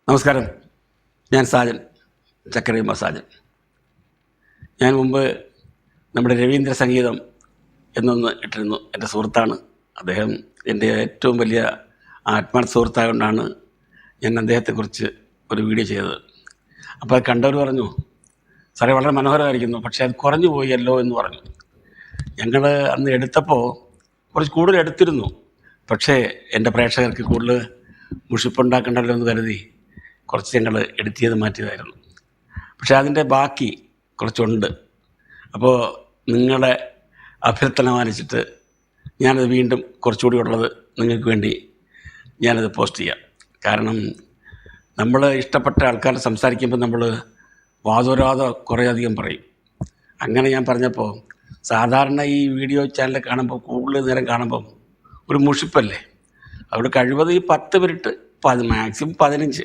നമസ്കാരം, ഞാൻ സാജൻ, ചക്കരയുമ്പ സാജൻ. ഞാൻ മുമ്പ് നമ്മുടെ രവീന്ദ്ര സംഗീതം എന്നൊന്ന് ഇട്ടിരുന്നു. എൻ്റെ സുഹൃത്താണ് അദ്ദേഹം. എൻ്റെ ഏറ്റവും വലിയ ആത്മാർത്ഥ സുഹൃത്തായതുകൊണ്ടാണ് ഞാൻ അദ്ദേഹത്തെക്കുറിച്ച് ഒരു വീഡിയോ ചെയ്തത്. അപ്പോൾ അത് കണ്ടവർ പറഞ്ഞു, സാറേ വളരെ മനോഹരമായിരിക്കുന്നു, പക്ഷേ അത് കുറഞ്ഞു പോയല്ലോ എന്ന് പറഞ്ഞു. ഞങ്ങൾ അന്ന് എടുത്തപ്പോൾ കുറച്ച് കൂടുതൽ എടുത്തിരുന്നു, പക്ഷേ എൻ്റെ പ്രേക്ഷകർക്ക് കൂടുതൽ മുഷിപ്പുണ്ടാക്കണ്ടല്ലോ എന്ന് കരുതി കുറച്ച് ഞങ്ങൾ എഡിറ്റ് ചെയ്ത് മാറ്റിയതായിരുന്നു. പക്ഷേ അതിൻ്റെ ബാക്കി കുറച്ചുണ്ട്. അപ്പോൾ നിങ്ങളുടെ അഭ്യർത്ഥന മാനിച്ചിട്ട് ഞാനത് വീണ്ടും കുറച്ചുകൂടി ഉള്ളത് നിങ്ങൾക്ക് വേണ്ടി ഞാനത് പോസ്റ്റ് ചെയ്യാം. കാരണം നമ്മൾ ഇഷ്ടപ്പെട്ട ആൾക്കാർ സംസാരിക്കുമ്പോൾ നമ്മൾ വാദോരാതെ കുറേയധികം പറയും. അങ്ങനെ ഞാൻ പറഞ്ഞപ്പോൾ സാധാരണ ഈ വീഡിയോ ചാനൽ കാണുമ്പോൾ കൂടുതൽ നേരം കാണുമ്പം ഒരു മുഷിപ്പല്ലേ. അവിടെ കഴിവത് ഈ 10 മിനിറ്റ് മാക്സിമം 15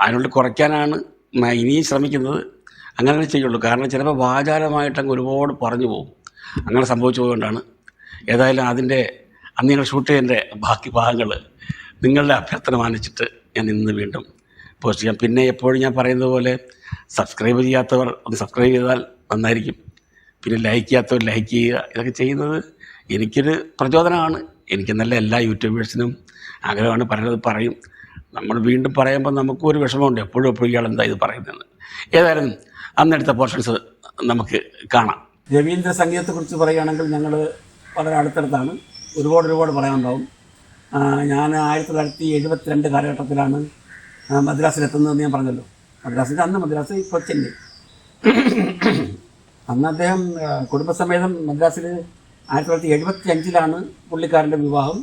അതിനുള്ളിൽ കുറയ്ക്കാനാണ് ഇനിയും ശ്രമിക്കുന്നത്. അങ്ങനെ ചെയ്യുള്ളൂ. കാരണം ചിലപ്പോൾ വാചാലമായിട്ടങ്ങ് ഒരുപാട് പറഞ്ഞു പോകും. അങ്ങനെ സംഭവിച്ചു പോയതുകൊണ്ടാണ്. ഏതായാലും അതിൻ്റെ അന്ന് ഞങ്ങൾ ഷൂട്ട് ചെയ്തതിൻ്റെ ബാക്കി ഭാഗങ്ങൾ നിങ്ങളുടെ അഭ്യർത്ഥന മാനിച്ചിട്ട് ഞാൻ ഇന്ന് വീണ്ടും പോസ്റ്റ് ചെയ്യാം. പിന്നെ എപ്പോഴും ഞാൻ പറയുന്നത് പോലെ സബ്സ്ക്രൈബ് ചെയ്യാത്തവർ ഒന്ന് സബ്സ്ക്രൈബ് ചെയ്താൽ നന്നായിരിക്കും. പിന്നെ ലൈക്ക് ചെയ്യാത്തവർ ലൈക്ക് ചെയ്യുക. ഇതൊക്കെ ചെയ്യുന്നത് എനിക്കൊരു പ്രചോദനമാണ്. എനിക്കെന്നല്ല എല്ലാ യൂട്യൂബേഴ്സിനും ആഗ്രഹമാണ്. പലരത് പറയും. നമ്മൾ വീണ്ടും പറയുമ്പോൾ നമുക്കും ഒരു വിഷമമുണ്ട്, എപ്പോഴും ഇയാളെന്താ ഇത് പറയുന്നതെന്ന്. ഏതായാലും അന്നെടുത്ത പോർഷൻസ് നമുക്ക് കാണാം. രവീന്ദ്ര സംഗീതത്തെക്കുറിച്ച് പറയുകയാണെങ്കിൽ ഞങ്ങൾ വളരെ അടുത്തടുത്താണ്. ഒരുപാട് പറയാനുണ്ടാവും. ഞാൻ 1972 കാലഘട്ടത്തിലാണ് മദ്രാസിലെത്തുന്നതെന്ന് ഞാൻ പറഞ്ഞല്ലോ. മദ്രാസ് ഇപ്പോൾ ചെന്നൈ. അന്ന് അദ്ദേഹം കുടുംബസമേതം മദ്രാസിൽ 1975 പുള്ളിക്കാരൻ്റെ വിവാഹം.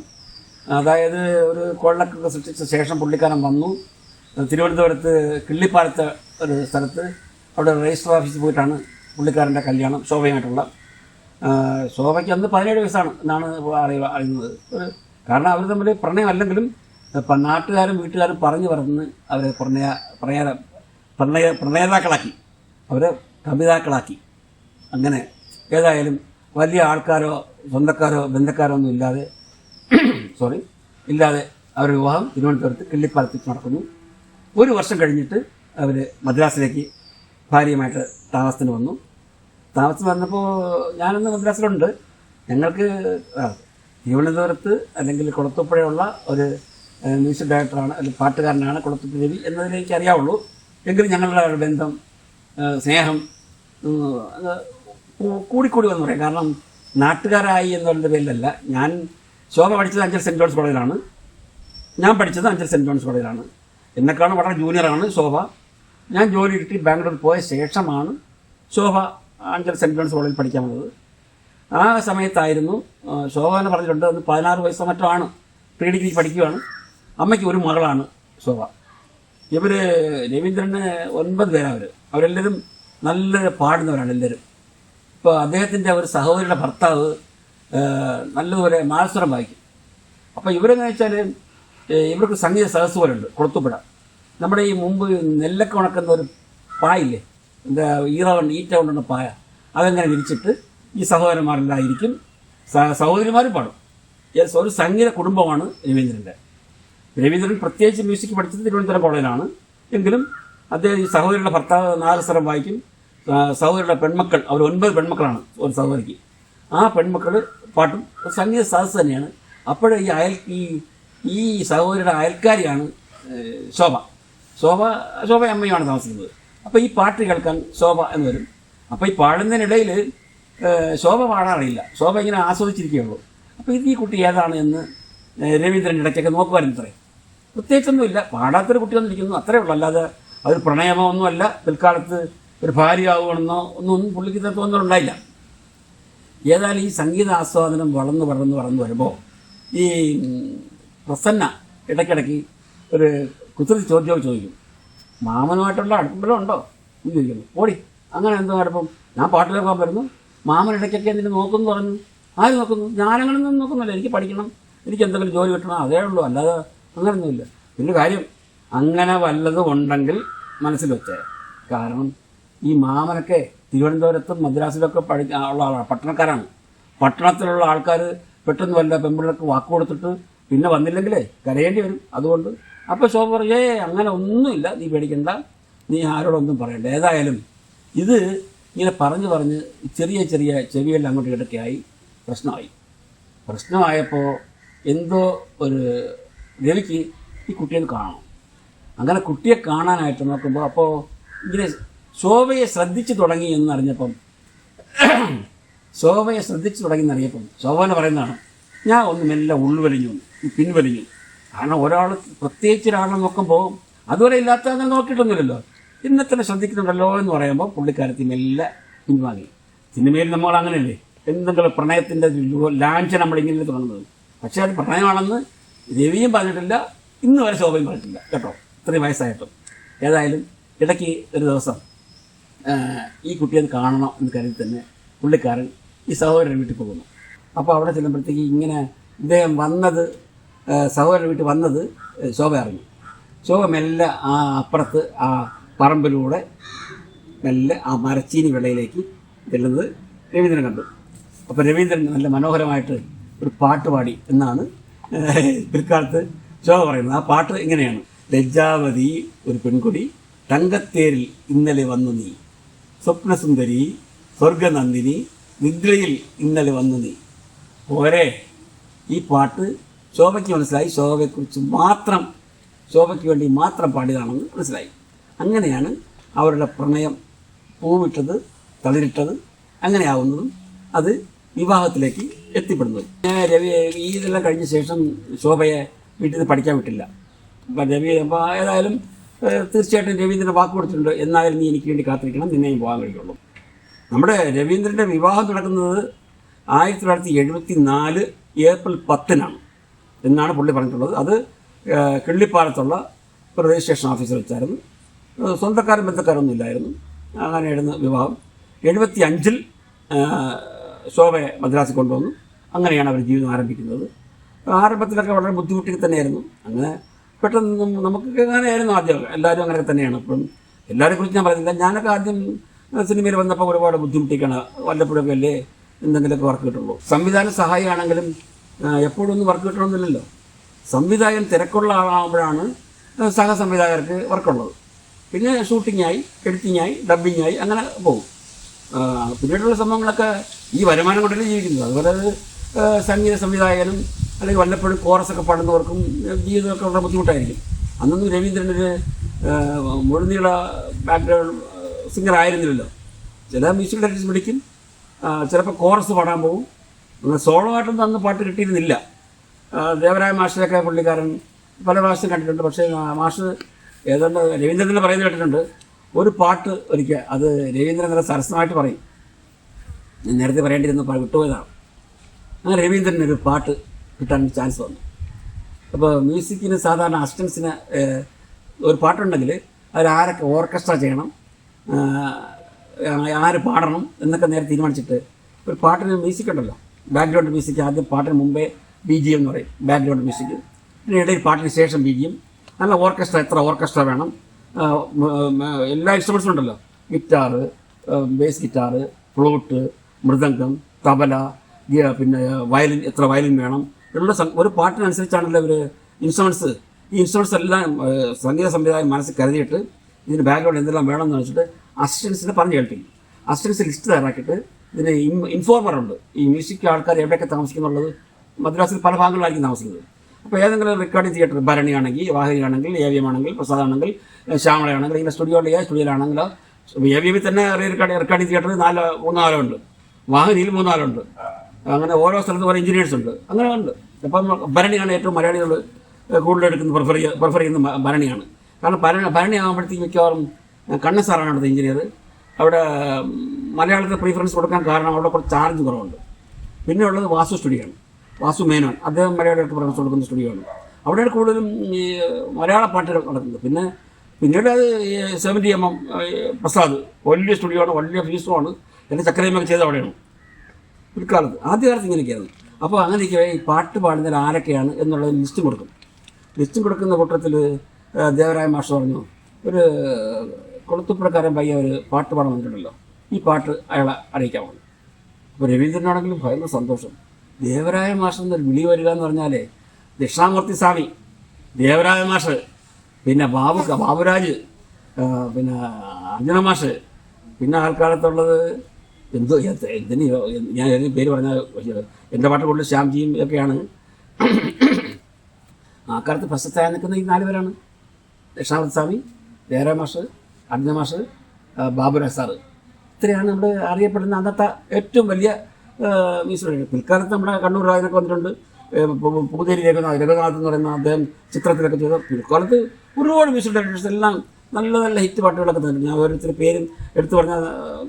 അതായത് ഒരു കൊള്ളക്കൊക്കെ സൃഷ്ടിച്ച ശേഷം പുള്ളിക്കാരൻ വന്നു. തിരുവനന്തപുരത്ത് കിള്ളിപ്പാലത്തെ ഒരു സ്ഥലത്ത് അവിടെ രജിസ്റ്റർ ഓഫീസിൽ പോയിട്ടാണ് പുള്ളിക്കാരൻ്റെ കല്യാണം. ശോഭയുമായിട്ടുള്ള ശോഭയ്ക്ക് അന്ന് 17 വയസ്സാണ് എന്നാണ് അറിയുന്നത്. കാരണം അവർ തമ്മിൽ പ്രണയമല്ലെങ്കിലും നാട്ടുകാരും വീട്ടുകാരും പറഞ്ഞ് അവരെ പ്രണേതാക്കളാക്കി, അവരെ കവിതാക്കളാക്കി. അങ്ങനെ ഏതായാലും വലിയ ആൾക്കാരോ സ്വന്തക്കാരോ ബന്ധക്കാരോ ഒന്നും ഇല്ലാതെ അവരുടെ വിവാഹം തിരുവനന്തപുരത്ത് കിള്ളിപ്പാലത്തിൽ നടക്കുന്നു. 1 വർഷം കഴിഞ്ഞിട്ട് അവർ മദ്രാസിലേക്ക് ഭാര്യയുമായിട്ട് താമസത്തിന് വന്നു. വന്നപ്പോൾ ഞാനന്ന് മദ്രാസിലുണ്ട്. ഞങ്ങൾക്ക് തിരുവനന്തപുരത്ത് അല്ലെങ്കിൽ കുളത്തൂപ്പുഴയുള്ള ഒരു മ്യൂസിക് ഡയറക്ടറാണ്, അല്ലെങ്കിൽ പാട്ടുകാരനാണ് കുളത്തൂപ്പുഴ രവി എന്നതിനെ എനിക്ക് അറിയാവുള്ളൂ. എങ്കിലും ഞങ്ങളുടെ ഒരു ബന്ധം, സ്നേഹം കൂടിക്കൂടി വന്നു പറയാം. കാരണം നാട്ടുകാരായി എന്നുള്ളതിൻ്റെ പേരിലല്ല. ശോഭ പഠിച്ചത് അഞ്ചൽ സെൻറ്റ് ജോൺസ് കോളേജിലാണ്, ഞാൻ പഠിച്ചത് അഞ്ചൽ സെൻറ്റ് ജോൺസ് കോളേജിലാണ്. എന്നെക്കാളും വളരെ ജൂനിയറാണ് ശോഭ. ഞാൻ ജോലി കിട്ടി ബാംഗ്ലൂർ പോയ ശേഷമാണ് ശോഭ അഞ്ചൽ സെൻറ്റ് ജോൺസ് കോളേജിൽ പഠിക്കാൻ വന്നത്. ആ സമയത്തായിരുന്നു ശോഭ എന്ന് പറഞ്ഞിട്ടുണ്ട്, അന്ന് 16 വയസ്സോ മറ്റോ ആണ്, പ്രീ ഡിഗ്രി പഠിക്കുകയാണ്. അമ്മയ്ക്ക് ഒരു മകളാണ് ശോഭ. ഇവർ രവീന്ദ്രന് 9 പേരാണ്. അവരെല്ലാവരും നല്ല പാടുന്നവരാണ് എല്ലാവരും. ഇപ്പോൾ അദ്ദേഹത്തിൻ്റെ ഒരു സഹോദരിയുടെ ഭർത്താവ് നല്ലതുപോലെ മാത്സരം വായിക്കും. അപ്പോൾ ഇവരെന്ന് വെച്ചാൽ ഇവർക്ക് സംഗീത സദസ്സ് പോലെ ഉണ്ട് കുളത്തൂപ്പുഴ. നമ്മുടെ ഈ മുമ്പ് നെല്ലൊക്കെ ഉണക്കുന്ന ഒരു പായില്ലേ, എന്താ ഈറ്റ കൊണ്ടുള്ള പായ, അതങ്ങനെ വിരിച്ചിട്ട് ഈ സഹോദരന്മാരെല്ലാം ഇരിക്കും. സഹോദരിമാരും പാടും. ഒരു സംഗീത കുടുംബമാണ് രവീന്ദ്രൻ്റെ. രവീന്ദ്രൻ പ്രത്യേകിച്ച് മ്യൂസിക് പഠിച്ചത് തിരുവനന്തപുരം കോളേജിലാണ്. എങ്കിലും അദ്ദേഹം ഈ സഹോദരിയുടെ ഭർത്താവ് നാദസ്വരം വായിക്കും. സഹോദരിയുടെ പെൺമക്കൾ, അവർ 9 പെൺമക്കളാണ് ഒരു സഹോദരിക്ക്. ആ പെൺമക്കൾ പാട്ടും സംഗീത സദസ്സ് തന്നെയാണ്. അപ്പോൾ ഈ സഹോദരിയുടെ അയൽക്കാരിയാണ് ശോഭ അമ്മയുമാണ് താമസിക്കുന്നത്. അപ്പോൾ ഈ പാട്ട് കേൾക്കാൻ ശോഭ എന്ന് വരും. അപ്പോൾ ഈ പാടുന്നതിനിടയിൽ ശോഭ പാടാറില്ല, ശോഭ ഇങ്ങനെ ആസ്വദിച്ചിരിക്കുകയുള്ളൂ. അപ്പോൾ ഈ കുട്ടി ഏതാണ് എന്ന് രവീന്ദ്രൻ ഇടയ്ക്കൊക്കെ നോക്കുവാനും പറയും. പ്രത്യേകിച്ചൊന്നുമില്ല, പാടാത്തൊരു കുട്ടി വന്നിരിക്കുന്നു, അത്രയേ ഉള്ളൂ. അല്ലാതെ അതൊരു പ്രണയമോ ഒന്നുമല്ല, പിൽക്കാലത്ത് ഒരു ഭാര്യയാവുകയാണെന്നോ ഒന്നും പുള്ളിക്ക് തോന്നലുണ്ടായില്ല. ഏതായാലും ഈ സംഗീത ആസ്വാദനം വളർന്നു വരുമ്പോൾ ഈ പ്രസന്ന ഇടയ്ക്കിടയ്ക്ക് ഒരു കുസൃതി ചോദിക്കും, മാമനുമായിട്ടുള്ള അടുപ്പമ്പലം ഉണ്ടോ എന്ന് ചോദിക്കുന്നു. ഓടി, അങ്ങനെ എന്തോ അടുപ്പം, ഞാൻ പാട്ട് കേൾക്കാൻ വരുന്നു, മാമൻ ഇടയ്ക്കൊക്കെ എന്തിനു നോക്കുന്നു പറഞ്ഞു. ആര് നോക്കുന്നു? ഞാനങ്ങനൊന്നും നോക്കുന്നില്ല, എനിക്ക് പഠിക്കണം, എനിക്ക് എന്തെങ്കിലും ജോലി കിട്ടണം, അതേ ഉള്ളൂ, അല്ലാതെ അങ്ങനെയൊന്നുമില്ല. പിന്നെ കാര്യം അങ്ങനെ വല്ലതും ഉണ്ടെങ്കിൽ മനസ്സിൽ വെച്ചേ. കാരണം ഈ മാമനൊക്കെ തിരുവനന്തപുരത്തും മദ്രാസിലൊക്കെ ഉള്ള ആളാണ്, പട്ടണക്കാരാണ്. പട്ടണത്തിലുള്ള ആൾക്കാർ പെട്ടെന്ന് വല്ല പെൺപിള്ളേർക്ക് വാക്ക് കൊടുത്തിട്ട് പിന്നെ വന്നില്ലെങ്കിലേ കരയേണ്ടി വരും. അതുകൊണ്ട് അപ്പോൾ ശോഭ പറയും, അങ്ങനെ ഒന്നുമില്ല, നീ പേടിക്കണ്ട, നീ ആരോടൊന്നും പറയണ്ട. ഏതായാലും ഇത് ഇങ്ങനെ പറഞ്ഞ് ചെറിയ ചെവിയെല്ലാം അങ്ങോട്ട് ഇടയ്ക്കായി പ്രശ്നമായപ്പോൾ എന്തോ ഒരു രവിക്ക് ഈ കുട്ടിയെ കാണണം. അങ്ങനെ കുട്ടിയെ കാണാനായിട്ട് നോക്കുമ്പോൾ അപ്പോൾ ഇങ്ങനെ ശോഭയെ ശ്രദ്ധിച്ചു തുടങ്ങി എന്നറിഞ്ഞപ്പം ശോഭന പറയുന്നതാണ്, ഞാൻ ഒന്ന് മെല്ലെ ഉൾവലിഞ്ഞു പിൻവലിഞ്ഞു. കാരണം ഒരാൾ പ്രത്യേകിച്ച് ഒരാളെ നോക്കുമ്പോൾ അതുവരെ ഇല്ലാത്ത അങ്ങനെ നോക്കിയിട്ടൊന്നുമില്ലല്ലോ, ഇന്നെ തന്നെ ശ്രദ്ധിക്കുന്നുണ്ടല്ലോ എന്ന് പറയുമ്പോൾ പുള്ളിക്കാരത്തി മെല്ലെ പിൻവാങ്ങി. സിനിമയിൽ നമ്മൾ അങ്ങനെയല്ലേ, എന്തെങ്കിലും പ്രണയത്തിൻ്റെ ലാഞ്ചന നമ്മളിങ്ങനെ തുടങ്ങുന്നത്. പക്ഷേ അത് പ്രണയമാണെന്ന് രവിയും പറഞ്ഞിട്ടില്ല, ഇന്ന് വരെ ശോഭയും പറഞ്ഞിട്ടില്ല കേട്ടോ, ഇത്രയും വയസ്സായിട്ടും. ഏതായാലും ഇടയ്ക്ക് ഒരു ദിവസം ഈ കുട്ടിയെ കാണണം എന്ന് കരുതി തന്നെ പുള്ളിക്കാരൻ ഈ സഹോദരൻ വീട്ടിൽ പോകുന്നു. അപ്പോൾ അവിടെ ചെല്ലുമ്പോഴത്തേക്ക് ഇങ്ങനെ ഇദ്ദേഹം സഹോദരൻ വീട്ടിൽ വന്നത് ശോഭ അറിഞ്ഞു. ശോഭ മെല്ലെ ആ അപ്പുറത്ത് ആ പറമ്പിലൂടെ മെല്ലെ ആ മരച്ചീനി വെള്ളയിലേക്ക് ചെല്ലുന്നത് രവീന്ദ്രൻ കണ്ടു. അപ്പോൾ രവീന്ദ്രൻ നല്ല മനോഹരമായിട്ട് ഒരു പാട്ട് പാടി എന്നാണ് പിൽക്കാലത്ത് ശോഭ പറയുന്നത്. ആ പാട്ട് ഇങ്ങനെയാണ്: ലജ്ജാവതി ഒരു പെൺകുടി തങ്കത്തേരിൽ ഇന്നലെ വന്നു നീ, സ്വപ്നസുന്ദരി സ്വർഗനന്ദിനി നിദ്രയിൽ ഇന്നലെ വന്നു നീ. പോരെ, ഈ പാട്ട് ശോഭയ്ക്ക് മനസ്സിലായി, ശോഭയ്ക്ക് വേണ്ടി മാത്രം പാടിയതാണെന്ന് മനസ്സിലായി. അങ്ങനെയാണ് അവരുടെ പ്രണയം പൂവിട്ടത്, തളിരിട്ടത്, അങ്ങനെയാവുന്നതും അത് വിവാഹത്തിലേക്ക് എത്തിപ്പെടുന്നത്. രവി ഇതെല്ലാം കഴിഞ്ഞ ശേഷം ശോഭയെ വീട്ടിൽ നിന്ന് പഠിക്കാൻ വിട്ടില്ല. അപ്പം രവി ഏതായാലും തീർച്ചയായിട്ടും രവീന്ദ്രൻ വാക്ക് കൊടുത്തിട്ടുണ്ട്, എന്നാലും നീ എനിക്ക് വേണ്ടി കാത്തിരിക്കണം, നിന്നെയും പോകാൻ കഴിയുള്ളൂ. നമ്മുടെ രവീന്ദ്രൻ്റെ വിവാഹം നടക്കുന്നത് 1974 ഏപ്രിൽ 10 എന്നാണ് പുള്ളി പറഞ്ഞിട്ടുള്ളത്. അത് കിള്ളിപ്പാലത്തുള്ള ഒരു രജിസ്ട്രേഷൻ ഓഫീസിൽ വെച്ചായിരുന്നു. സ്വന്തക്കാരും ബന്ധക്കാരൊന്നും ഇല്ലായിരുന്നു. അങ്ങനെയായിരുന്നു വിവാഹം. 75 ശോഭയെ മദ്രാസിൽ കൊണ്ടുവന്നു. അങ്ങനെയാണ് അവർ ജീവിതം ആരംഭിക്കുന്നത്. ആരംഭത്തിലൊക്കെ വളരെ ബുദ്ധിമുട്ടി തന്നെയായിരുന്നു. അങ്ങനെ പെട്ടെന്ന് നമുക്കൊക്കെ അങ്ങനെയായിരുന്നു ആദ്യം, എല്ലാവരും അങ്ങനെയൊക്കെ തന്നെയാണ്. ഇപ്പം എല്ലാവരെ കുറിച്ച് ഞാൻ പറയുന്നില്ല. ഞാനൊക്കെ ആദ്യം സിനിമയിൽ വന്നപ്പോൾ ഒരുപാട് ബുദ്ധിമുട്ടിക്കാണ്, വല്ലപ്പോഴൊക്കെ അല്ലേ എന്തെങ്കിലുമൊക്കെ വർക്ക് കിട്ടുള്ളൂ. സംവിധാന സഹായിയാണെങ്കിലും എപ്പോഴും ഒന്നും വർക്ക് കിട്ടണമെന്നില്ലല്ലോ. സംവിധായകൻ തിരക്കുള്ള ആളാകുമ്പോഴാണ് സഹസംവിധായകർക്ക് വർക്കുള്ളത്. പിന്നെ ഷൂട്ടിങ്ങായി, എഡിറ്റിങ്ങായി, ഡബ്ബിങ്ങായി അങ്ങനെ പോകും. പിന്നീടുള്ള സംഭവങ്ങളൊക്കെ ഈ വരുമാനം കൊണ്ടല്ലേ ജീവിക്കുന്നത്. അതുപോലെ സംഗീത സംവിധായകനും അല്ലെങ്കിൽ വല്ലപ്പോഴും കോറസൊക്കെ പാടുന്നവർക്കും ജീവിതമൊക്കെ വളരെ ബുദ്ധിമുട്ടായിരിക്കും. അന്നൊന്നും രവീന്ദ്രനൊരു മുഴുനീള ബാക്ക്ഗ്രൗണ്ട് സിംഗർ ആയിരുന്നില്ലല്ലോ. ചില മ്യൂസിക് ഡയറക്ടേഴ്സ് വിളിക്കും, ചിലപ്പോൾ കോറസ് പാടാൻ പോകും. സോളോ ആയിട്ടൊന്നും അന്ന് പാട്ട് കിട്ടിയിരുന്നില്ല. ദേവരായ മാഷിലൊക്കെ പുള്ളിക്കാരൻ പല പ്രാവശ്യം കണ്ടിട്ടുണ്ട്. പക്ഷേ മാഷ് ഏതാണ്ട് രവീന്ദ്രനെ പറയുന്നത് കേട്ടിട്ടുണ്ട്. ഒരു പാട്ട് ഒരിക്കൽ അത് രവീന്ദ്രൻ നല്ല സരസമായിട്ട് പറയും, നേരത്തെ പറയേണ്ടിയിരുന്ന വിട്ടുപോയതാണ്. അങ്ങനെ രവീന്ദ്രനൊരു പാട്ട് കിട്ടാൻ ചാൻസ് വന്നു. അപ്പോൾ മ്യൂസിക്കിന് സാധാരണ അസിസ്റ്റൻസിന് ഒരു പാട്ടുണ്ടെങ്കിൽ അതിലാരൊക്കെ ഓർക്കസ്ട്ര ചെയ്യണം, ആര് പാടണം എന്നൊക്കെ നേരെ തീരുമാനിച്ചിട്ട് ഒരു പാട്ടിന് മ്യൂസിക് ഉണ്ടല്ലോ, ബാക്ക്ഗ്രൗണ്ട് മ്യൂസിക്. ആദ്യം പാട്ടിന് മുമ്പേ BGM എന്ന് പറയും, ബാക്ക്ഗ്രൗണ്ട് മ്യൂസിക്. പിന്നെ ഇടയിൽ പാട്ടിന് ശേഷം BGM. നല്ല ഓർക്കസ്ട്ര, എത്ര ഓർക്കസ്ട്ര വേണം, എല്ലാ ഇൻസ്ട്രുമെൻസും ഉണ്ടല്ലോ, guitar, base guitar, flute, mridangam, tabla, പിന്നെ വയലിൻ, എത്ര വയലിൻ വേണം ഉള്ള ഒരു പാട്ടിനനുസരിച്ചാണല്ലോ ഇവർ ഇൻസ്ട്രുമെൻറ്റ്സ്. ഈ ഇൻസ്ട്രുമെൻറ്റ്സ് എല്ലാം സംഗീത സംവിധായകൻ മനസ്സിൽ കരുതിയിട്ട് ഇതിന് ബാക്ക്ഗ്രൗണ്ട് എന്തെല്ലാം വേണമെന്ന് വെച്ചിട്ട് അസിസ്റ്റൻസിനെ പറഞ്ഞു കേൾപ്പിക്കും. അസിസ്റ്റൻസ് ലിസ്റ്റ് തയ്യാറാക്കിയിട്ട് ഇതിന് ഇൻഫോർമറുണ്ട്. ഈ മ്യൂസിക് ആൾക്കാർ എവിടെയൊക്കെ താമസിക്കുന്നുള്ളത് മദ്രാസിൽ പല ഭാഗങ്ങളിലായിരിക്കും താമസിക്കുന്നത്. അപ്പോൾ ഏതെങ്കിലും റെക്കോർഡിംഗ് തിയേറ്റർ, ഭരണിയാണെങ്കിൽ, വാഹിനിയാണെങ്കിൽ, AVM ആണെങ്കിൽ, പ്രസാദാണെങ്കിൽ, ശ്യാമളയാണെങ്കിൽ, ഇങ്ങനെ സ്റ്റുഡിയോയിലാണെങ്കിലോ AVM തന്നെ റെക്കോർഡിംഗ് തിയേറ്റർ 3-4 ഉണ്ട്, വാഹിനിയിൽ 3-4 ഉണ്ട്. അങ്ങനെ ഓരോ സ്ഥലത്തും ഓരോ എഞ്ചിനീയേഴ്സ് ഉണ്ട്, അങ്ങനെ ഉണ്ട്. അപ്പം ഭരണിയാണ് ഏറ്റവും മലയാളികൾ കൂടുതലെടുക്കുന്നത്, പ്രിഫർ ചെയ്യുന്ന ഭരണിയാണ്. കാരണം ഭരണി ആകുമ്പോഴത്തേക്ക് മിക്കവാറും കണ്ണൻ സാറാണ് അവിടുത്തെ എഞ്ചിനീയർ. അവിടെ മലയാളത്തിൽ പ്രീഫറൻസ് കൊടുക്കാൻ കാരണം അവിടെ കുറച്ച് ചാർജ് കുറവുണ്ട്. പിന്നെ ഉള്ളത് വാസു സ്റ്റുഡിയോ ആണ്, വാസു മേനോൻ, അദ്ദേഹം മലയാളമായിട്ട് പ്രിഫറൻസ് കൊടുക്കുന്ന സ്റ്റുഡിയോ ആണ്. അവിടെയാണ് കൂടുതലും ഈ മലയാള പാട്ടുകൾ നടക്കുന്നത്. പിന്നീട് അത് 70mm പ്രസാദ്, വലിയ സ്റ്റുഡിയോ ആണ്, വലിയ ഫീസുമാണ്, എല്ലാം ചക്കരയമ്മൊക്കെ ചെയ്ത് അവിടെയാണ് പിൽക്കാലത്ത്. ആദ്യകാലത്ത് ഇങ്ങനെയൊക്കെയായിരുന്നു. അപ്പോൾ അങ്ങനെയൊക്കെ ഈ പാട്ട് പാടുന്നതിൽ ആരൊക്കെയാണ് എന്നുള്ളത് ലിസ്റ്റും കൊടുക്കും. ലിസ്റ്റും കൊടുക്കുന്ന കൂട്ടത്തിൽ ദേവരായ മാഷ് പറഞ്ഞു, ഒരു കൊളത്തുപ്പുഴക്കാരൻ പയ്യ ഒരു പാട്ട് പാടാൻ വന്നിട്ടുണ്ടല്ലോ, ഈ പാട്ട് അയാളെ അറിയിക്കാമോ? അപ്പോൾ രവീന്ദ്രനാണെങ്കിലും ഭയങ്കര സന്തോഷം. ദേവരായ മാഷ് എന്നൊരു വിളി വരിക എന്ന് പറഞ്ഞാലേ ദക്ഷിണാമൂർത്തി സ്വാമി, ദേവരായ മാഷ്, പിന്നെ ബാബുരാജ്, പിന്നെ അർജുന മാഷ്, പിന്നെ ആൾക്കാലത്തുള്ളത് എന്തോ എന്തിന് ഞാൻ ഏതെങ്കിലും പേര് പറഞ്ഞാൽ എൻ്റെ പാട്ട് കൂടുതൽ ശ്യാംജിയും ഒക്കെയാണ്. ആ കാലത്ത് പ്രശസ്തരായി നിൽക്കുന്ന ഈ 4 പേരാണ്: ദക്ഷിണാമൂർത്തി സ്വാമി, ദേവരായ മാഷ്, അർജുന മാഷ്, ബാബുരാജ് സാറ്. ഇത്രയാണ് നമ്മൾ അറിയപ്പെടുന്ന അന്നത്തെ ഏറ്റവും വലിയ മ്യൂസിക്. പിൽക്കാലത്ത് നമ്മുടെ കണ്ണൂർ രാജനൊക്കെ വന്നിട്ടുണ്ട്, പൂതേരി രഘുനാഥ് എന്ന് പറയുന്ന അദ്ദേഹം ചിത്രത്തിലൊക്കെ ചെയ്ത. പിൽക്കാലത്ത് ഒരുപാട് മ്യൂസിക് ഡയറക്ടേഴ്സ് എല്ലാം നല്ല നല്ല ഹിറ്റ് പാട്ടുകളൊക്കെ തന്നെ. ഞാൻ ഓരോരുത്തരുടെ പേരും എടുത്തു പറഞ്ഞാൽ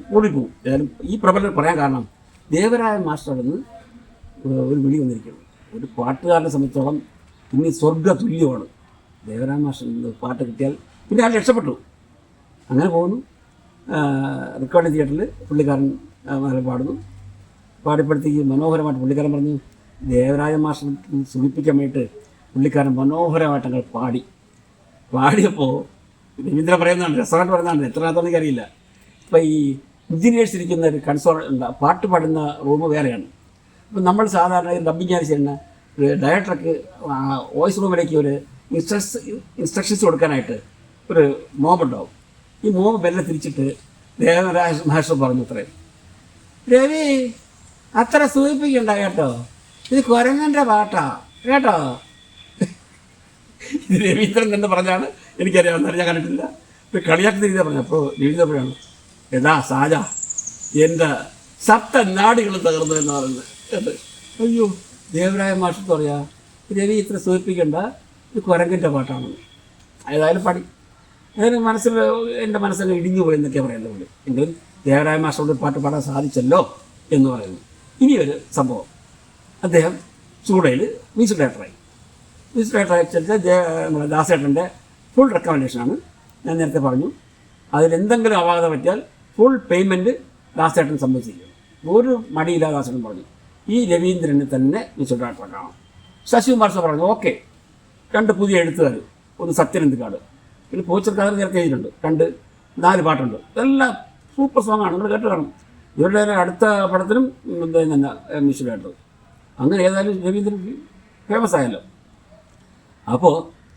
കൂടിപ്പോവും. ഏതായാലും ഈ പ്രബലം പറയാൻ കാരണം ദേവരായ മാസ്റ്ററിൽ നിന്ന് ഒരു വിളി വന്നിരിക്കുന്നു. ഒരു പാട്ടുകാരനെ സംബന്ധിച്ചോളം ഇനി സ്വർഗ തുല്യമാണ്. ദേവരായ മാസ്റ്ററിൽ നിന്ന് പാട്ട് കിട്ടിയാൽ പിന്നെ അയാൾ രക്ഷപ്പെട്ടു. അങ്ങനെ പോകുന്നു. റെക്കോർഡിംഗ് തിയേറ്ററിൽ പുള്ളിക്കാരൻ പാടുന്നു. പാടിപ്പെടുത്തേക്ക് മനോഹരമായിട്ട് പുള്ളിക്കാരൻ പറഞ്ഞു, ദേവരായ മാസ്റ്റർ സുഖിപ്പിക്കാൻ വേണ്ടിയിട്ട് പുള്ളിക്കാരൻ മനോഹരമായിട്ടങ്ങൾ പാടിയപ്പോൾ രവീന്ദ്രൻ പറയുന്നതാണ്, രസമായിട്ട് പറയുന്നതാണ്, എത്രത്തോളം എനിക്കറിയില്ല. ഇപ്പോൾ ഈ എഞ്ചിനീയേഴ്സ് ഇരിക്കുന്ന ഒരു കൺസോൾ പാട്ട് പാടുന്ന റൂം വേറെയാണ്. അപ്പം നമ്മൾ സാധാരണ ഡബ്ബിങ് ആയി ചെയ്യുന്ന ഡയറക്ടർക്ക് വോയിസ് റൂമിലേക്ക് ഒരു ഇൻസ്ട്രക്ഷൻസ് കൊടുക്കാനായിട്ട് ഒരു മോബുണ്ടാവും. ഈ മോബ് ബെല്ലെ തിരിച്ചിട്ട് ദേവരായ മാസ്റ്റർ പറഞ്ഞു, അത്രയും രവി അത്ര സൂചിപ്പിക്കണ്ട കേട്ടോ, ഇത് കുരങ്ങൻ്റെ പാട്ടാ കേട്ടോ. ഇത് രവീന്ദ്രൻ തന്നെ പറഞ്ഞാണ്, എനിക്കറിയാവുന്ന, ഞാൻ കണ്ടിട്ടില്ല. ഇപ്പോൾ കളിയാക്കുന്ന രീതിയിൽ പറഞ്ഞു. അപ്പോൾ രവീന്ദ്രൻ പറയാണ്, എടാ സാജ, എൻ്റെ നാടികളും തകർന്നു എന്ന് പറയുന്നത് കേട്ട്. അയ്യോ, ദേവരായ മാഷ് പറയാ, രവി ഇത്ര സൂചിപ്പിക്കേണ്ട, ഇത് കുരങ്ങൻ്റെ പാട്ടാണെന്ന്. ഏതായാലും പാടി. അതിന് എൻ്റെ മനസ്സിൽ ഇടിഞ്ഞു പോയി എന്നൊക്കെ പറയുന്നത് പോലെ. എങ്കിലും ദേവരായ മാഷോട് പാട്ട് പാടാൻ സാധിച്ചല്ലോ എന്ന് പറയുന്നു. ഇനിയൊരു സംഭവം, അദ്ദേഹം ചൂടയിൽ മ്യൂസിക് ഡയറക്ടറായി. മ്യൂസിക് ഡയറക്ടറായി നമ്മുടെ ദാസേട്ടൻ്റെ ഫുൾ റെക്കമെൻഡേഷനാണ്. ഞാൻ നേരത്തെ പറഞ്ഞു, അതിലെന്തെങ്കിലും അപാകത പറ്റിയാൽ ഫുൾ പേയ്മെൻറ്റ് ദാസേട്ടൻ സംബന്ധിച്ചിരിക്കും. ഒരു മടിയില്ലാതെ ദാസേട്ടൻ പറഞ്ഞു, ഈ രവീന്ദ്രന് തന്നെ മ്യൂസിക് ഡയറക്ടറാണ്. ശശികുമാർ സാർ പറഞ്ഞു, ഓക്കെ. 2 പുതിയ എഴുത്തുകാർ, ഒന്ന് സത്യനന്ദിക്കാട്, പിന്നെ പോച്ചർക്കാർ നേരത്തെ എഴുതിയിട്ടുണ്ട്, 4 പാട്ടുണ്ട്. ഇതെല്ലാം സൂപ്പർ സോങ്ങാണ്, നിങ്ങൾ കേട്ട് കാണും. ഇവരുടെ അടുത്ത പടത്തിനും തന്നെ മ്യൂസിക് ഡയറക്ടർ. അങ്ങനെ ഏതായാലും രവീന്ദ്രൻ ഫേമസ് ആയല്ലോ. അപ്പോൾ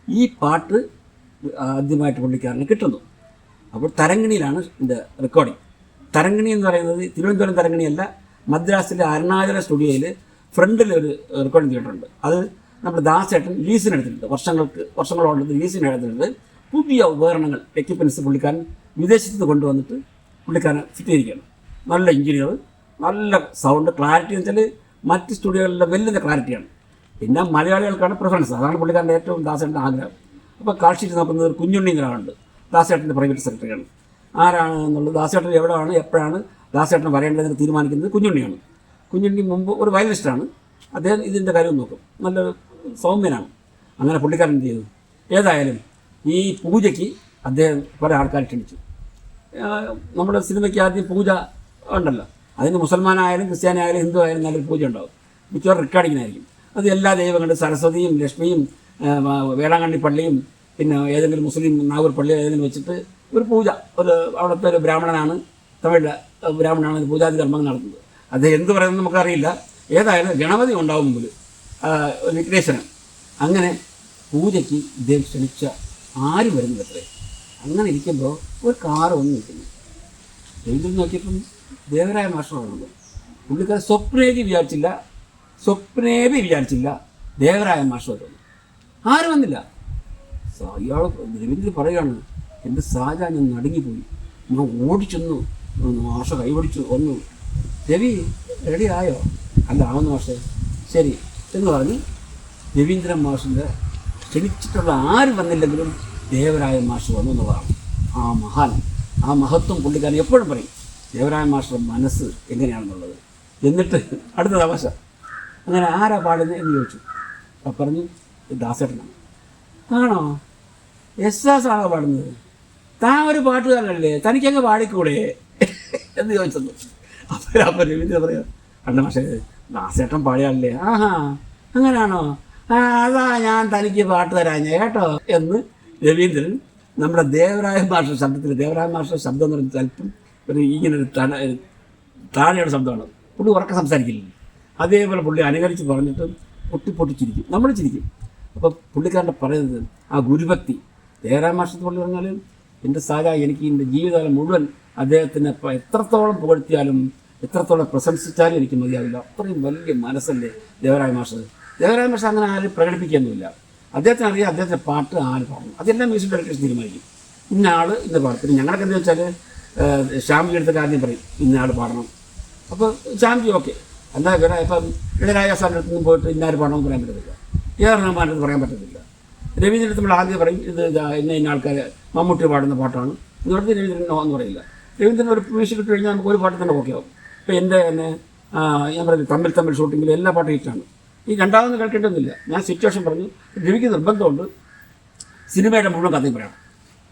ഈ പാട്ട് ആദ്യമായിട്ട് പുള്ളിക്കാരന് കിട്ടുന്നു. അപ്പോൾ തരങ്കിണിയിലാണ് ഇതിൻ്റെ റെക്കോർഡിങ്. തരങ്കിണി എന്ന് പറയുന്നത് തിരുവനന്തപുരം തരങ്കിണിയല്ല, മദ്രാസിലെ അരുണാചല സ്റ്റുഡിയോയിൽ ഫ്രണ്ടിൽ ഒരു റെക്കോർഡിംഗ് തിയേറ്ററുണ്ട്. അത് നമ്മുടെ ദാസേട്ടൻ ലീസിനെടുത്തിട്ടുണ്ട്, വർഷങ്ങളോളം ലീസിനെടുത്തിട്ടുണ്ട്. പുതിയ ഉപകരണങ്ങൾ, എക്യുപ്മെൻറ്റ്സ് പുള്ളിക്കാരൻ വിദേശത്ത് നിന്ന് കൊണ്ടുവന്നിട്ട് പുള്ളിക്കാരൻ ഫിറ്റ് ചെയ്തിരിക്കുകയാണ്. നല്ല എഞ്ചിനീയർ, നല്ല സൗണ്ട് ക്ലാരിറ്റി എന്ന് വെച്ചാൽ മറ്റ് സ്റ്റുഡിയോകളിലെ വലിയ ക്ലാരിറ്റിയാണ്. പിന്നെ മലയാളികൾക്കാണ് പ്രിഫറൻസ്, അതാണ് പുള്ളിക്കാരൻ്റെ ഏറ്റവും ദാസേട്ടൻ്റെ ആഗ്രഹം. അപ്പോൾ കാൾ ഷീറ്റ് നോക്കുന്നത് ഒരു കുഞ്ഞുണ്ണി എന്നൊരാളുണ്ട്, ദാസേട്ടൻ്റെ പ്രൈവറ്റ് സെക്രട്ടറിയാണ്. ആരാണ് എന്നുള്ളത്, ദാസേട്ടൻ എവിടെയാണ് എപ്പോഴാണ് ദാസേട്ടൻ വരേണ്ടതെന്ന് തീരുമാനിക്കുന്നത് കുഞ്ഞുണ്ണിയാണ്. കുഞ്ഞുണ്ണി മുമ്പ് ഒരു വയലിനിസ്റ്റാണ്. അദ്ദേഹം ഇതിൻ്റെ കാര്യം നോക്കും, നല്ലൊരു സൗമ്യനാണ്. അങ്ങനെ പുള്ളിക്കാരൻ എന്ത് ചെയ്തു, ഏതായാലും ഈ പൂജയ്ക്ക് അദ്ദേഹം കുറേ ആൾക്കാരെ ക്ഷണിച്ചു. നമ്മുടെ സിനിമയ്ക്ക് ആദ്യം പൂജ ഉണ്ടല്ലോ, അതിന് മുസൽമാനായാലും ക്രിസ്ത്യാനിയായാലും ഹിന്ദു ആയാലും നല്ലൊരു പൂജ ഉണ്ടാവും. മിക്കവാറും റെക്കോർഡിങ്ങിനായിരിക്കും. അത് എല്ലാ ദൈവങ്ങളും, സരസ്വതിയും ലക്ഷ്മിയും വേളാങ്കണ്ണി പള്ളിയും പിന്നെ ഏതെങ്കിലും മുസ്ലിം നാഗൂർ പള്ളി ഏതെങ്കിലും വെച്ചിട്ട് ഒരു പൂജ, അവിടുത്തെ ഒരു ബ്രാഹ്മണനാണ്, തമിഴിലെ ബ്രാഹ്മണനാണ് പൂജാതി കർമ്മങ്ങൾ നടത്തുന്നത്. അത് എന്ത് പറയുന്നത് നമുക്കറിയില്ല. ഏതായാലും ഗണപതി ഉണ്ടാവും മുമ്പിൽ, വിഘ്നേശ്വരൻ. അങ്ങനെ പൂജയ്ക്ക് ഇദ്ദേഹം ക്ഷണിച്ച ആരും വരുന്നില്ല അത്രേ. അങ്ങനെ ഇരിക്കുമ്പോൾ ഒരു കാറ് വന്ന് നിൽക്കുന്നു. രവീന്ദ്രൻ നോക്കിയപ്പം ദേവരായ മാസ്റ്ററാണുള്ളത്. പുള്ളിക്കാരൻ സ്വപ്നേബി വിചാരിച്ചില്ല ദേവരായ മാസ്റ്റർ വന്നു. ആരും വന്നില്ല. ഇയാൾ രവീന്ദ്രൻ പറയുകയാണ്, എൻ്റെ സാജ ഞാൻ നടുങ്ങിപ്പോയി, ഞാൻ ഓടിച്ചെന്നു, മാഷ കൈപിടിച്ചു വന്നു. രവി റെഡി ആയോ? അല്ല, ആവുന്നു മാഷേ, ശരി എന്ന് പറഞ്ഞ് രവീന്ദ്രൻ മാഷിൻ്റെ ക്ഷണിച്ചിട്ടുള്ള ആരും വന്നില്ലെങ്കിലും ദേവരായ മാഷ് വന്നു എന്നുള്ളതാണ് ആ മഹത്വം പുള്ളിക്കാരൻ എപ്പോഴും പറയും. ദേവരായ മാസ്റ്റർ മനസ്സ് എങ്ങനെയാണെന്നുള്ളത്. എന്നിട്ട് അടുത്ത തമാശ, അങ്ങനെ ആരാ പാടുന്നത് എന്ന് ചോദിച്ചു. അപ്പം പറഞ്ഞു, ദാസേട്ടനാണ്. ആണോ, യേശുദാസ് ആണോ പാടുന്നത്? താൻ ഒരു പാട്ടുകാരനല്ലേ, തനിക്കങ്ങ് പാടിക്കൂടെ എന്ന് ചോദിച്ചത്. അപ്പം രവീന്ദ്രൻ പറയാം, അല്ല പക്ഷേ ദാസേട്ടൻ പാടിയാലല്ലേ. ആഹാ, അങ്ങനെയാണോ? അതാ ഞാൻ തനിക്ക് പാട്ട് തരാഞ്ഞ കേട്ടോ എന്ന് രവീന്ദ്രൻ നമ്മുടെ ദേവരായ മാഷ ശബ്ദത്തിൽ ദേവരായ മാഷ ശബ്ദം എന്ന് പറയുന്നത് അല്പം ഒരു ഇങ്ങനൊരു താഴെയുള്ള ശബ്ദമാണ്. പുള്ളി ഉറക്കെ സംസാരിക്കില്ല. അതേപോലെ പുള്ളി അനുകരിച്ച് പറഞ്ഞിട്ട് പൊട്ടിച്ചിരിക്കും, നമ്മൾ ചിരിക്കും. അപ്പോൾ പുള്ളിക്കാരൻ്റെ പറയുന്നത് ആ ഗുരുഭക്തി. ദേവരായ മാഷത്ത് പുള്ളി പറഞ്ഞാൽ എൻ്റെ സാജ എനിക്ക് എൻ്റെ ജീവിതകാലം മുഴുവൻ അദ്ദേഹത്തിനെ എത്രത്തോളം പുകഴ്ത്തിയാലും എത്രത്തോളം പ്രശംസിച്ചാലും എനിക്ക് മതിയാവില്ല. അത്രയും വലിയ മനസ്സല്ലേ ദേവരായ മാഷ്. ദേവരായ മാഷ് അങ്ങനെ ആരും പ്രകടിപ്പിക്കുകയൊന്നുമില്ല. അദ്ദേഹത്തിന് അറിയാം അദ്ദേഹത്തിൻ്റെ പാട്ട് ആര് പാടണം. അതെല്ലാം മ്യൂസിക് ഡയറക്ടേഴ്സ് തീരുമാനിക്കും. ഇന്ന ആൾ ഇന്ന പാടും. പിന്നെ ഞങ്ങളൊക്കെ എന്താ വെച്ചാൽ ശ്യാമിജി എടുത്ത കാര്യം പറയും ഇന്ന ആൾ പാടണം. അപ്പോൾ ശ്യാമിജി ഓക്കെ. എന്താ ഇപ്പം ഇളയരാജ സാറിൻ്റെ അടുത്തൊന്നും പോയിട്ട് ഇന്നാര് പാടണമെന്ന് പറയാൻ പറ്റത്തില്ല. AR റഹ്മാൻ്റെ അടുത്ത് പറയാൻ പറ്റത്തില്ല. രവീന്ദ്രൻ്റെ അടുത്ത് നമ്മൾ ആദ്യം പറയും ഇത് ഇന്ന ആൾക്കാർ മമ്മൂട്ടി പാടുന്ന പാട്ടാണ് എന്ന് പറഞ്ഞ് രവീന്ദ്രൻ എന്ന് പറയില്ല. രവീന്ദ്രൻ ഒരു മ്യൂസിക് ഇട്ട് കഴിഞ്ഞാൽ നമുക്ക് ഒരു പാട്ട് തന്നെ ഓക്കെ ആവും. ഇപ്പോൾ എൻ്റെ തന്നെ ഞാൻ പറഞ്ഞു തമ്മിൽ ഷൂട്ടിങ്ങിൽ എല്ലാ പാട്ടും ഹിറ്റാണ്. ഈ രണ്ടാമത് കേൾക്കേണ്ടതൊന്നുമില്ല. ഞാൻ സിറ്റുവേഷൻ പറഞ്ഞു രവിക്ക് നിർബന്ധമുണ്ട് സിനിമയുടെ മുഴുവൻ കഥയും പറയണം.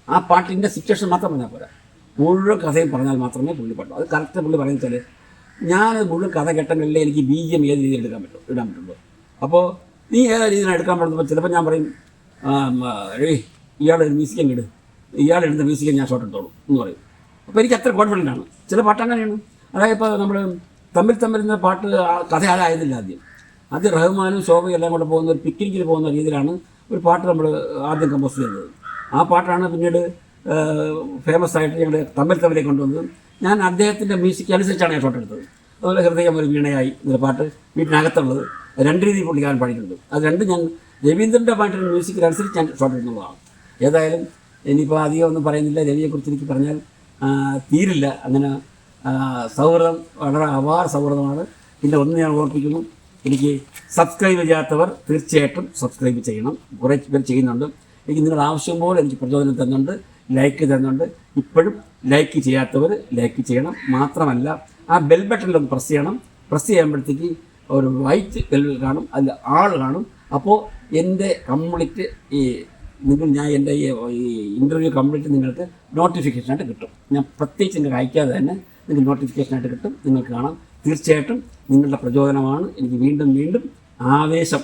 ആ പാട്ടിൻ്റെ സിറ്റുവേഷൻ മാത്രം പറഞ്ഞാൽ പോരാ, മുഴുവൻ കഥയും പറഞ്ഞാൽ മാത്രമേ പുള്ളി പാട്ടു. അത് കറക്റ്റ് പുള്ളി പറയുന്നത് വെച്ചാൽ ഞാൻ മുഴുവൻ കഥ കേട്ടെങ്കിലേ എനിക്ക് BGM ഏത് രീതിയിൽ ഇടാൻ പറ്റുള്ളൂ. അപ്പോൾ നീ ഏതാ രീതിയിലാണ് എടുക്കാൻ പറ്റുമ്പോൾ ചിലപ്പോൾ ഞാൻ പറയും ഇയാളൊരു മ്യൂസിക്കം ഇട്, ഇയാളെടുത്ത മ്യൂസിക്കം ഞാൻ ഷോട്ട് എടുത്തോളൂ എന്ന് പറയും. അപ്പോൾ എനിക്ക് അത്ര കോൺഫിഡൻ്റ് ആണ്. ചില പാട്ട് അങ്ങനെയാണ്. അതായത് ഇപ്പോൾ നമ്മൾ തമ്മിൽ പാട്ട് കഥ ആരായിരുന്നില്ല ആദ്യം റഹ്മാനും ശോഭയും എല്ലാം കൂടെ പോകുന്ന ഒരു പിക്നിക്കിൽ പോകുന്ന രീതിയിലാണ് ഒരു പാട്ട് നമ്മൾ ആദ്യം കമ്പോസ് ചെയ്തത്. ആ പാട്ടാണ് പിന്നീട് ഫേമസ് ആയിട്ട് ഞങ്ങൾ തമ്മിലേക്ക് കൊണ്ടുവന്നത്. ഞാൻ അദ്ദേഹത്തിൻ്റെ മ്യൂസിക് അനുസരിച്ചാണ് ഞാൻ ഷോട്ട് എടുത്തത്. അതുപോലെ ഹൃദയം ഒരു വീണയായി എന്നൊരു പാട്ട് വീട്ടിനകത്തുള്ളത് 2 രീതിയിൽ പുള്ളിക്കാരൻ പാടിയിട്ടുണ്ട്. അത് രണ്ടും ഞാൻ രവീന്ദ്രൻ്റെ പാട്ടിൻ്റെ മ്യൂസിക്കിനനുസരിച്ച് ഞാൻ ഷോട്ട് എടുക്കുന്നതാണ്. ഏതായാലും ഇനിയിപ്പോൾ അധികം ഒന്നും പറയുന്നില്ല. രവിയെക്കുറിച്ച് എനിക്ക് പറഞ്ഞാൽ തീരില്ല. അങ്ങനെ സൗഹൃദം വളരെ അപാര സൗഹൃദമാണ്. പിന്നെ ഒന്ന് ഞാൻ ഓർപ്പിക്കുന്നു, എനിക്ക് സബ്സ്ക്രൈബ് ചെയ്യാത്തവർ തീർച്ചയായിട്ടും സബ്സ്ക്രൈബ് ചെയ്യണം. കുറേ പേർ ചെയ്യുന്നുണ്ട്. എനിക്ക് നിങ്ങളുടെ ആവശ്യം പോലെ എനിക്ക് പ്രചോദനം തരുന്നുണ്ട്, ലൈക്ക് തരുന്നുണ്ട്. ഇപ്പോഴും ലൈക്ക് ചെയ്യാത്തവർ ലൈക്ക് ചെയ്യണം. മാത്രമല്ല ആ ബെൽ ബട്ടണിലൊന്ന് പ്രസ് ചെയ്യണം. പ്രസ് ചെയ്യുമ്പോഴത്തേക്ക് ഒരു വൈറ്റ് ബെൽ കാണും, അതിൽ ആൾ കാണും. അപ്പോൾ എൻ്റെ കംപ്ലീറ്റ് ഞാൻ എൻ്റെ ഈ ഇൻ്റർവ്യൂ കംപ്ലീറ്റ് നിങ്ങൾക്ക് നോട്ടിഫിക്കേഷനായിട്ട് കിട്ടും. ഞാൻ പ്രത്യേകിച്ച് നിങ്ങൾക്ക് അയക്കാതെ തന്നെ നിങ്ങൾക്ക് നോട്ടിഫിക്കേഷനായിട്ട് കിട്ടും. നിങ്ങൾക്ക് കാണാം. തീർച്ചയായിട്ടും നിങ്ങളുടെ പ്രചോദനമാണ് എനിക്ക് വീണ്ടും ആവേശം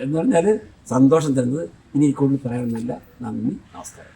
എന്ന് പറഞ്ഞാൽ സന്തോഷം തരുന്നത്. ഇനി കൂടുതൽ പറയാനൊന്നുമില്ല. നന്ദി, നമസ്കാരം.